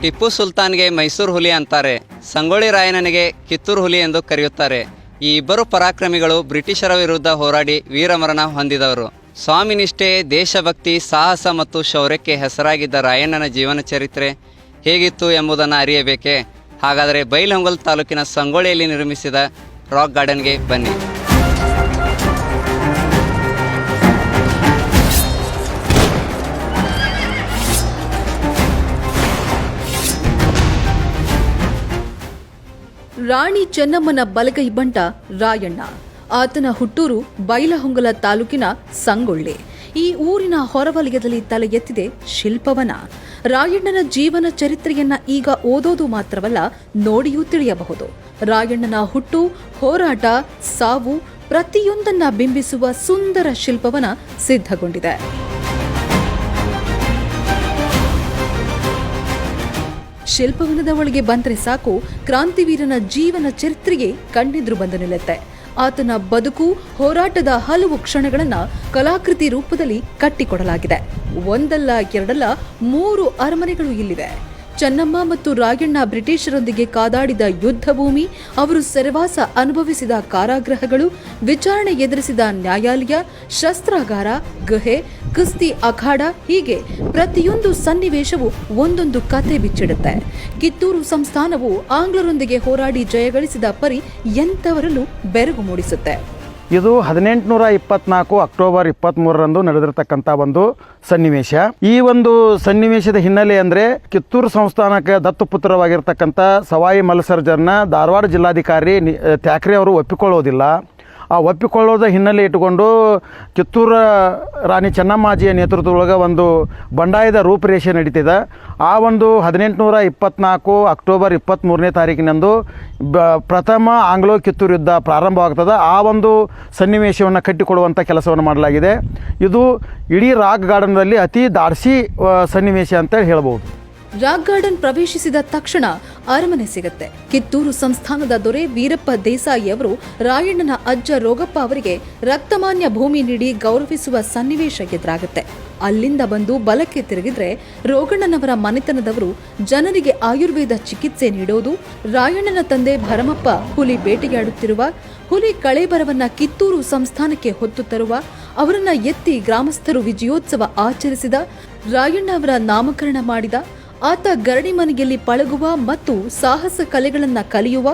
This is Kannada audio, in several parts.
ಟಿಪ್ಪು ಸುಲ್ತಾನ್ಗೆ ಮೈಸೂರು ಹುಲಿ ಅಂತಾರೆ, ಸಂಗೊಳ್ಳಿ ರಾಯಣ್ಣನಿಗೆ ಕಿತ್ತೂರು ಹುಲಿ ಎಂದು ಕರೆಯುತ್ತಾರೆ. ಈ ಇಬ್ಬರು ಪರಾಕ್ರಮಿಗಳು ಬ್ರಿಟಿಷರ ವಿರುದ್ಧ ಹೋರಾಡಿ ವೀರಮರಣ ಹೊಂದಿದವರು. ಸ್ವಾಮಿನಿಷ್ಠೆ, ದೇಶಭಕ್ತಿ, ಸಾಹಸ ಮತ್ತು ಶೌರ್ಯಕ್ಕೆ ಹೆಸರಾಗಿದ್ದ ರಾಯಣ್ಣನ ಜೀವನ ಚರಿತ್ರೆ ಹೇಗಿತ್ತು ಎಂಬುದನ್ನು ಅರಿಯಬೇಕೆ? ಹಾಗಾದರೆ ಬೈಲಹೊಂಗಲ ತಾಲೂಕಿನ ಸಂಗೊಳ್ಳಿಯಲ್ಲಿ ನಿರ್ಮಿಸಿದ ರಾಕ್ ಗಾರ್ಡನ್ಗೆ ಬನ್ನಿ. ರಾಣಿ ಚೆನ್ನಮ್ಮನ ಬಲಗೈ ಬಂಟ ರಾಯಣ್ಣ. ಆತನ ಹುಟ್ಟೂರು ಬೈಲಹೊಂಗಲ ತಾಲೂಕಿನ ಸಂಗೊಳ್ಳಿ. ಈ ಊರಿನ ಹೊರವಲಯದಲ್ಲಿ ತಲೆ ಎತ್ತಿದೆ ಶಿಲ್ಪವನ. ರಾಯಣ್ಣನ ಜೀವನ ಚರಿತ್ರೆಯನ್ನ ಈಗ ಓದೋದು ಮಾತ್ರವಲ್ಲ, ನೋಡಿಯೂ ತಿಳಿಯಬಹುದು. ರಾಯಣ್ಣನ ಹುಟ್ಟು, ಹೋರಾಟ, ಸಾವು ಪ್ರತಿಯೊಂದನ್ನ ಬಿಂಬಿಸುವ ಸುಂದರ ಶಿಲ್ಪವನ ಸಿದ್ಧಗೊಂಡಿದೆ. ಶಿಲ್ಪವನದ ಒಳಗೆ ಬಂದರೆ ಸಾಕು, ಕ್ರಾಂತಿವೀರನ ಜೀವನ ಚರಿತ್ರೆಗೆ ಕಣ್ಣೆದುರು ಬಂದು ನಿಲ್ಲುತ್ತೆ. ಆತನ ಬದುಕು, ಹೋರಾಟದ ಹಲವು ಕ್ಷಣಗಳನ್ನು ಕಲಾಕೃತಿ ರೂಪದಲ್ಲಿ ಕಟ್ಟಿಕೊಡಲಾಗಿದೆ. ಒಂದಲ್ಲ ಎರಡಲ್ಲ 3 ಅರಮನೆಗಳು ಇಲ್ಲಿವೆ. ಚೆನ್ನಮ್ಮ ಮತ್ತು ರಾಯಣ್ಣ ಬ್ರಿಟಿಷರೊಂದಿಗೆ ಕಾದಾಡಿದ ಯುದ್ಧ ಭೂಮಿ, ಅವರು ಸೆರೆವಾಸ ಅನುಭವಿಸಿದ ಕಾರಾಗೃಹಗಳು, ವಿಚಾರಣೆ ಎದುರಿಸಿದ ನ್ಯಾಯಾಲಯ, ಶಸ್ತ್ರಾಗಾರ, ಗುಹೆ, ಕುಸ್ತಿ ಅಖಾಡ, ಹೀಗೆ ಪ್ರತಿಯೊಂದು ಸನ್ನಿವೇಶವು ಒಂದೊಂದು ಕತೆ ಬಿಚ್ಚಿಡುತ್ತೆ. ಕಿತ್ತೂರು ಸಂಸ್ಥಾನವು ಆಂಗ್ಲರೊಂದಿಗೆ ಹೋರಾಡಿ ಜಯಗಳಿಸಿದ ಪರಿ ಎಂಥವರಲ್ಲೂ ಬೆರಗು ಮೂಡಿಸುತ್ತೆ. ಇದು 1824 ಅಕ್ಟೋಬರ್ 23ರಂದು ನಡೆದಿರತಕ್ಕಂಥ ಒಂದು ಸನ್ನಿವೇಶ. ಈ ಒಂದು ಸನ್ನಿವೇಶದ ಹಿನ್ನೆಲೆ ಅಂದರೆ ಕಿತ್ತೂರು ಸಂಸ್ಥಾನಕ್ಕೆ ದತ್ತುಪುತ್ರವಾಗಿರ್ತಕ್ಕಂಥ ಸವಾಯಿ ಮಲ್ಸರ್ಜರ್ನ ಧಾರವಾಡ ಜಿಲ್ಲಾಧಿಕಾರಿ ಥ್ಯಾಕ್ರೆ ಅವರು ಒಪ್ಪಿಕೊಳ್ಳೋದಿಲ್ಲ. ಆ ಒಪ್ಪಿಕೊಳ್ಳೋದ ಹಿನ್ನೆಲೆ ಇಟ್ಟುಕೊಂಡು ಕಿತ್ತೂರು ರಾಣಿ ಚೆನ್ನಮ್ಮಾಜಿಯ ನೇತೃತ್ವದೊಳಗೆ ಒಂದು ಬಂಡಾಯದ ರೂಪರೇಷೆ ನಡೀತಿದೆ. ಆ ಒಂದು 1824 ಅಕ್ಟೋಬರ್ 23ನೇ ತಾರೀಕಿನಂದು ಪ್ರಥಮ ಆಂಗ್ಲೋ ಕಿತ್ತೂರು ಯುದ್ಧ ಪ್ರಾರಂಭವಾಗ್ತದೆ. ಆ ಒಂದು ಸನ್ನಿವೇಶವನ್ನು ಕಟ್ಟಿಕೊಡುವಂಥ ಕೆಲಸವನ್ನು ಮಾಡಲಾಗಿದೆ. ಇದು ಇಡೀ ರಾಕ್ ಗಾರ್ಡನ್ನಲ್ಲಿ ಅತಿ ದಾರ್ಸಿ ಸನ್ನಿವೇಶ ಅಂತೇಳಿ ಹೇಳ್ಬೋದು. ರಾಕ್ ಗಾರ್ಡನ್ ಪ್ರವೇಶಿಸಿದ ತಕ್ಷಣ ಅರಮನೆ ಸಿಗುತ್ತೆ. ಕಿತ್ತೂರು ಸಂಸ್ಥಾನದ ದೊರೆ ವೀರಪ್ಪ ದೇಸಾಯಿ ಅವರು ರಾಯಣ್ಣನ ಅಜ್ಜ ರೋಗಪ್ಪ ಅವರಿಗೆ ರಕ್ತಮಾನ್ಯ ಭೂಮಿ ನೀಡಿ ಗೌರವಿಸುವ ಸನ್ನಿವೇಶ ಎದುರಾಗುತ್ತೆ. ಅಲ್ಲಿಂದ ಬಂದು ಬಲಕ್ಕೆ ತಿರುಗಿದ್ರೆ ರೋಗಣ್ಣನವರ ಮನೆತನದವರು ಜನರಿಗೆ ಆಯುರ್ವೇದ ಚಿಕಿತ್ಸೆ ನೀಡೋದು, ರಾಯಣ್ಣನ ತಂದೆ ಭರಮಪ್ಪ ಹುಲಿ ಬೇಟೆಯಾಡುತ್ತಿರುವ, ಹುಲಿ ಕಳೇಬರವನ್ನ ಕಿತ್ತೂರು ಸಂಸ್ಥಾನಕ್ಕೆ ಹೊತ್ತು ತರುವ, ಅವರನ್ನ ಎತ್ತಿ ಗ್ರಾಮಸ್ಥರು ವಿಜಯೋತ್ಸವ ಆಚರಿಸಿದ, ರಾಯಣ್ಣ ಅವರ ನಾಮಕರಣ ಮಾಡಿದ, ಆತ ಗರಡಿ ಮನೆಯಲ್ಲಿ ಪಳಗುವ ಮತ್ತು ಸಾಹಸ ಕಲೆಗಳನ್ನು ಕಲಿಯುವ,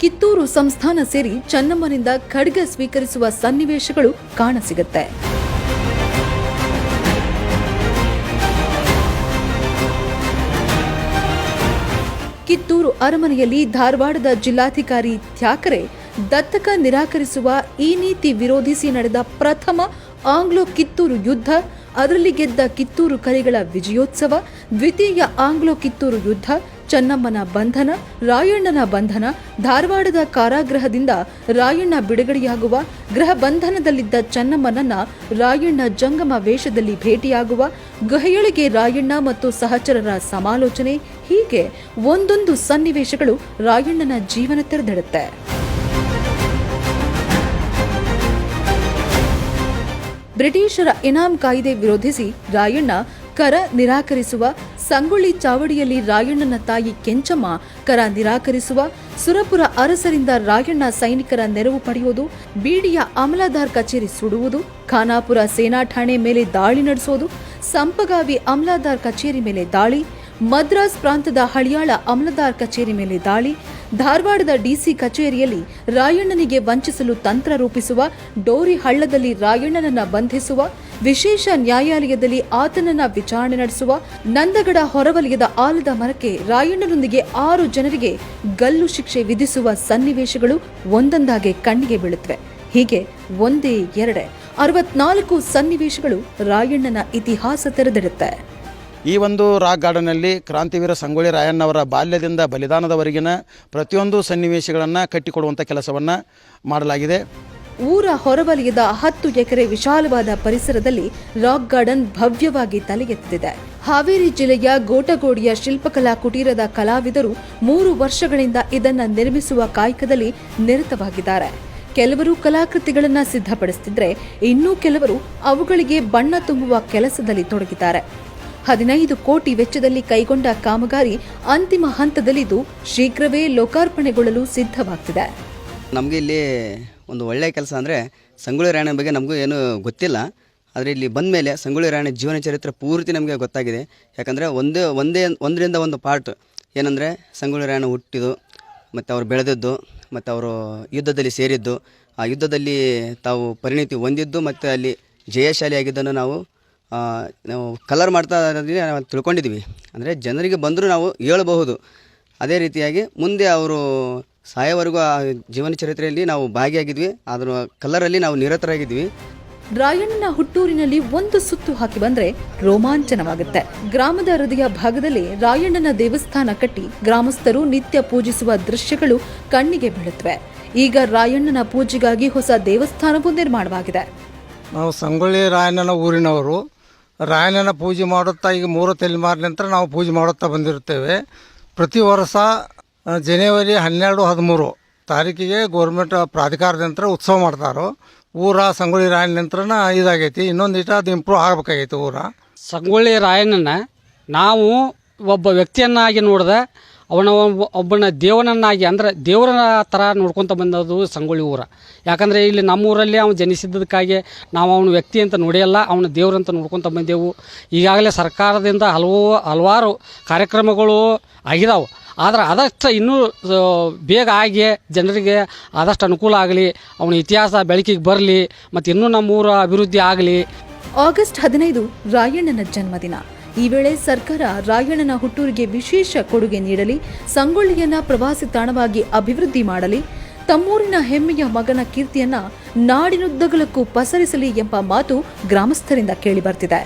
ಕಿತ್ತೂರು ಸಂಸ್ಥಾನ ಸೇರಿ ಚೆನ್ನಮ್ಮನಿಂದ ಖಡ್ಗ ಸ್ವೀಕರಿಸುವ ಸನ್ನಿವೇಶಗಳು ಕಾಣಸಿಗುತ್ತೆ. ಕಿತ್ತೂರು ಅರಮನೆಯಲ್ಲಿ ಧಾರವಾಡದ ಜಿಲ್ಲಾಧಿಕಾರಿ ಥ್ಯಾಕ್ರೆ ದತ್ತಕ ನಿರಾಕರಿಸುವ ಈ ನೀತಿ ವಿರೋಧಿಸಿ ನಡೆದ ಪ್ರಥಮ ಆಂಗ್ಲೋ ಕಿತ್ತೂರು ಯುದ್ಧ, ಅದರಲ್ಲಿ ಗೆದ್ದ ಕಿತ್ತೂರು ಕಲಿಗಳ ವಿಜಯೋತ್ಸವ, ದ್ವಿತೀಯ ಆಂಗ್ಲೋ ಕಿತ್ತೂರು ಯುದ್ಧ, ಚೆನ್ನಮ್ಮನ ಬಂಧನ, ರಾಯಣ್ಣನ ಬಂಧನ, ಧಾರವಾಡದ ಕಾರಾಗೃಹದಿಂದ ರಾಯಣ್ಣ ಬಿಡುಗಡೆಯಾಗುವ, ಗೃಹ ಬಂಧನದಲ್ಲಿದ್ದ ಚೆನ್ನಮ್ಮನನ್ನ ರಾಯಣ್ಣ ಜಂಗಮ ವೇಷದಲ್ಲಿ ಭೇಟಿಯಾಗುವ, ಗುಹೆಯೊಳಗೆ ರಾಯಣ್ಣ ಮತ್ತು ಸಹಚರರ ಸಮಾಲೋಚನೆ, ಹೀಗೆ ಒಂದೊಂದು ಸನ್ನಿವೇಶಗಳು ರಾಯಣ್ಣನ ಜೀವನ ತೆರೆದಿಡುತ್ತೆ. ಬ್ರಿಟಿಷರ ಇನಾಮ್ ಕಾಯ್ದೆ ವಿರೋಧಿಸಿ ರಾಯಣ್ಣ ಕರ ನಿರಾಕರಿಸುವ, ಸಂಗೊಳ್ಳಿ ಚಾವಡಿಯಲ್ಲಿ ರಾಯಣ್ಣನ ತಾಯಿ ಕೆಂಚಮ್ಮ ಕರ ನಿರಾಕರಿಸುವ, ಸುರಪುರ ಅರಸರಿಂದ ರಾಯಣ್ಣ ಸೈನಿಕರ ನೆರವು ಪಡೆಯುವುದು, ಬೀಡಿಯ ಅಮಲಾದಾರ್ ಕಚೇರಿ ಸುಡುವುದು, ಖಾನಾಪುರ ಸೇನಾ ಠಾಣೆ ಮೇಲೆ ದಾಳಿ ನಡೆಸುವುದು, ಸಂಪಗಾವಿ ಅಮಲಾದಾರ್ ಕಚೇರಿ ಮೇಲೆ ದಾಳಿ, ಮದ್ರಾಸ್ ಪ್ರಾಂತದ ಹಳಿಯಾಳ ಅಮಲದಾರ್ ಕಚೇರಿ ಮೇಲೆ ದಾಳಿ, ಧಾರವಾಡದ ಡಿಸಿ ಕಚೇರಿಯಲ್ಲಿ ರಾಯಣ್ಣನಿಗೆ ವಂಚಿಸಲು ತಂತ್ರ ರೂಪಿಸುವ, ಡೋರಿ ಹಳ್ಳದಲ್ಲಿ ರಾಯಣ್ಣನನ್ನ ಬಂಧಿಸುವ, ವಿಶೇಷ ನ್ಯಾಯಾಲಯದಲ್ಲಿ ಆತನನ್ನ ವಿಚಾರಣೆ ನಡೆಸುವ, ನಂದಗಡ ಹೊರವಲಯದ ಆಲದ ಮರಕ್ಕೆ ರಾಯಣ್ಣನೊಂದಿಗೆ 6 ಜನರಿಗೆ ಗಲ್ಲು ಶಿಕ್ಷೆ ವಿಧಿಸುವ ಸನ್ನಿವೇಶಗಳು ಒಂದೊಂದಾಗೆ ಕಣ್ಣಿಗೆ ಬೀಳುತ್ತವೆ. ಹೀಗೆ ಒಂದೇ ಎರಡೇ 64 ಸನ್ನಿವೇಶಗಳು ರಾಯಣ್ಣನ ಇತಿಹಾಸ ತೆರೆದಿಡುತ್ತೆ. ಈ ಒಂದು ರಾಕ್ ಗಾರ್ಡನ್ನಲ್ಲಿ ಕ್ರಾಂತಿವೀರ ಸಂಗೊಳ್ಳಿ ರಾಯಣ್ಣವರ ಬಾಲ್ಯದಿಂದ ಬಲಿದಾನದವರೆಗಿನ ಪ್ರತಿಯೊಂದು ಸನ್ನಿವೇಶಗಳನ್ನು ಕಟ್ಟಿಕೊಡುವಂಥ ಕೆಲಸವನ್ನು ಮಾಡಲಾಗಿದೆ. ಊರ ಹೊರವಲಯದ 10 ಎಕರೆ ವಿಶಾಲವಾದ ಪರಿಸರದಲ್ಲಿ ರಾಕ್ ಗಾರ್ಡನ್ ಭವ್ಯವಾಗಿ ತಲೆ ಎತ್ತಿದೆ. ಹಾವೇರಿ ಜಿಲ್ಲೆಯ ಗೋಟಗೋಡಿಯ ಶಿಲ್ಪಕಲಾ ಕುಟೀರದ ಕಲಾವಿದರು 3 ವರ್ಷಗಳಿಂದ ಇದನ್ನು ನಿರ್ಮಿಸುವ ಕಾಯಕದಲ್ಲಿ ನಿರತವಾಗಿದ್ದಾರೆ. ಕೆಲವರು ಕಲಾಕೃತಿಗಳನ್ನು ಸಿದ್ಧಪಡಿಸುತ್ತಿದ್ದರೆ, ಇನ್ನೂ ಕೆಲವರು ಅವುಗಳಿಗೆ ಬಣ್ಣ ತುಂಬುವ ಕೆಲಸದಲ್ಲಿ ತೊಡಗಿದ್ದಾರೆ. 15 ಕೋಟಿ ವೆಚ್ಚದಲ್ಲಿ ಕೈಗೊಂಡ ಕಾಮಗಾರಿ ಅಂತಿಮ ಹಂತದಲ್ಲಿದ್ದು ಶೀಘ್ರವೇ ಲೋಕಾರ್ಪಣೆಗೊಳ್ಳಲು ಸಿದ್ಧವಾಗ್ತಿದೆ. ನಮಗೆ ಇಲ್ಲಿ ಒಂದು ಒಳ್ಳೆಯ ಕೆಲಸ ಅಂದರೆ ಸಂಗೊಳ್ಳಿ ರಾಯಣ್ಣ ಬಗ್ಗೆ ನಮಗೂ ಏನು ಗೊತ್ತಿಲ್ಲ. ಆದರೆ ಇಲ್ಲಿ ಬಂದ ಮೇಲೆ ಸಂಗೊಳ್ಳಿ ರಾಯಣ್ಣ ಜೀವನ ಚರಿತ್ರೆ ಪೂರ್ತಿ ನಮಗೆ ಗೊತ್ತಾಗಿದೆ. ಯಾಕಂದರೆ ಒಂದರಿಂದ ಒಂದು ಪಾರ್ಟ್ ಏನಂದರೆ ಸಂಗೊಳ್ಳಿ ರಾಯಣ್ಣ ಹುಟ್ಟಿದ್ದು, ಮತ್ತು ಅವರು ಬೆಳೆದದ್ದು, ಮತ್ತು ಅವರು ಯುದ್ಧದಲ್ಲಿ ಸೇರಿದ್ದು, ಆ ಯುದ್ಧದಲ್ಲಿ ತಾವು ಪರಿಣಿತಿ ಹೊಂದಿದ್ದು, ಮತ್ತು ಅಲ್ಲಿ ಜಯಶಾಲಿಯಾಗಿದ್ದನ್ನು ನಾವು ಕಲರ್ ಮಾಡ್ತಾ ನಾವು ತಿಳ್ಕೊಂಡಿದ್ದೀವಿ. ಅಂದರೆ ಜನರಿಗೆ ಬಂದರೂ ನಾವು ಹೇಳಬಹುದು. ಅದೇ ರೀತಿಯಾಗಿ ಮುಂದೆ ಅವರು ಸಾಯೋವರೆಗೂ ಆ ಜೀವನ ಚರಿತ್ರೆಯಲ್ಲಿ ನಾವು ಭಾಗಿಯಾಗಿದ್ವಿ. ಅದರ ಕಲರಲ್ಲಿ ನಾವು ನಿರತರಾಗಿದ್ವಿ. ರಾಯಣ್ಣನ ಹುಟ್ಟೂರಿನಲ್ಲಿ ಒಂದು ಸುತ್ತು ಹಾಕಿ ಬಂದ್ರೆ ರೋಮಾಂಚನವಾಗುತ್ತೆ. ಗ್ರಾಮದ ಹೃದಯ ಭಾಗದಲ್ಲಿ ರಾಯಣ್ಣನ ದೇವಸ್ಥಾನ ಕಟ್ಟಿ ಗ್ರಾಮಸ್ಥರು ನಿತ್ಯ ಪೂಜಿಸುವ ದೃಶ್ಯಗಳು ಕಣ್ಣಿಗೆ ಬೀಳುತ್ತವೆ. ಈಗ ರಾಯಣ್ಣನ ಪೂಜೆಗಾಗಿ ಹೊಸ ದೇವಸ್ಥಾನವೂ ನಿರ್ಮಾಣವಾಗಿದೆ. ನಾವು ಸಂಗೊಳ್ಳಿ ರಾಯಣ್ಣನ ಊರಿನವರು. ರಾಯಣ್ಣನ ಪೂಜೆ ಮಾಡುತ್ತಾ ಈಗ 3 ತಲೆಮಾರಿನ ನಂತರ ನಾವು ಪೂಜೆ ಮಾಡುತ್ತಾ ಬಂದಿರುತ್ತೇವೆ. ಪ್ರತಿ ವರ್ಷ ಜನವರಿ 12-13 ತಾರೀಕಿಗೆ ಗೌರ್ಮೆಂಟ್ ಪ್ರಾಧಿಕಾರದಿಂದ ಉತ್ಸವ ಮಾಡ್ತಾರೋ. ಊರ ಸಂಗೊಳ್ಳಿ ರಾಯಣ್ಣ ನಂತರನ ಇದಾಗೈತಿ. ಇನ್ನೊಂದು ಇಷ್ಟ ಅದು ಇಂಪ್ರೂವ್ ಆಗಬೇಕಾಗೈತಿ ಊರ. ಸಂಗೊಳ್ಳಿ ರಾಯಣ್ಣನ ನಾವು ಒಬ್ಬ ವ್ಯಕ್ತಿಯನ್ನಾಗಿ ನೋಡಿದೆ, ಒಬ್ಬನ ದೇವನನ್ನಾಗಿ ಅಂದರೆ ದೇವರ ಥರ ನೋಡ್ಕೊತ ಬಂದದ್ದು ಸಂಗೊಳ್ಳಿ ಊರ. ಯಾಕಂದರೆ ಇಲ್ಲಿ ನಮ್ಮೂರಲ್ಲಿ ಅವನು ಜನಿಸಿದ್ದಕ್ಕಾಗಿ ನಾವು ಅವನ ವ್ಯಕ್ತಿ ಅಂತ ನೋಡಿಯಲ್ಲ, ಅವನ ದೇವರಂತ ನೋಡ್ಕೊತ ಬಂದೆವು. ಈಗಾಗಲೇ ಸರ್ಕಾರದಿಂದ ಹಲವಾರು ಕಾರ್ಯಕ್ರಮಗಳು ಆಗಿದಾವೆ. ಆದರೆ ಆದಷ್ಟು ಇನ್ನೂ ಬೇಗ ಆಗಿ ಜನರಿಗೆ ಆದಷ್ಟು ಅನುಕೂಲ ಆಗಲಿ, ಅವನ ಇತಿಹಾಸ ಬೆಳಕಿಗೆ ಬರಲಿ, ಮತ್ತು ಇನ್ನೂ ನಮ್ಮೂರ ಅಭಿವೃದ್ಧಿ ಆಗಲಿ. ಆಗಸ್ಟ್ 15 ರಾಯಣ್ಣನ ಜನ್ಮದಿನ. ಈ ವೇಳೆ ಸರ್ಕಾರ ರಾಯಣ್ಣನ ಹುಟ್ಟೂರಿಗೆ ವಿಶೇಷ ಕೊಡುಗೆ ನೀಡಲಿ, ಸಂಗೊಳ್ಳಿಯನ್ನ ಪ್ರವಾಸಿ ತಾಣವಾಗಿ ಅಭಿವೃದ್ಧಿ ಮಾಡಲಿ, ತಮ್ಮೂರಿನ ಹೆಮ್ಮೆಯ ಮಗನ ಕೀರ್ತಿಯನ್ನ ನಾಡಿನುದ್ದಗಲಕ್ಕೂ ಪಸರಿಸಲಿ ಎಂಬ ಮಾತು ಗ್ರಾಮಸ್ಥರಿಂದ ಕೇಳಿಬರ್ತಿದೆ.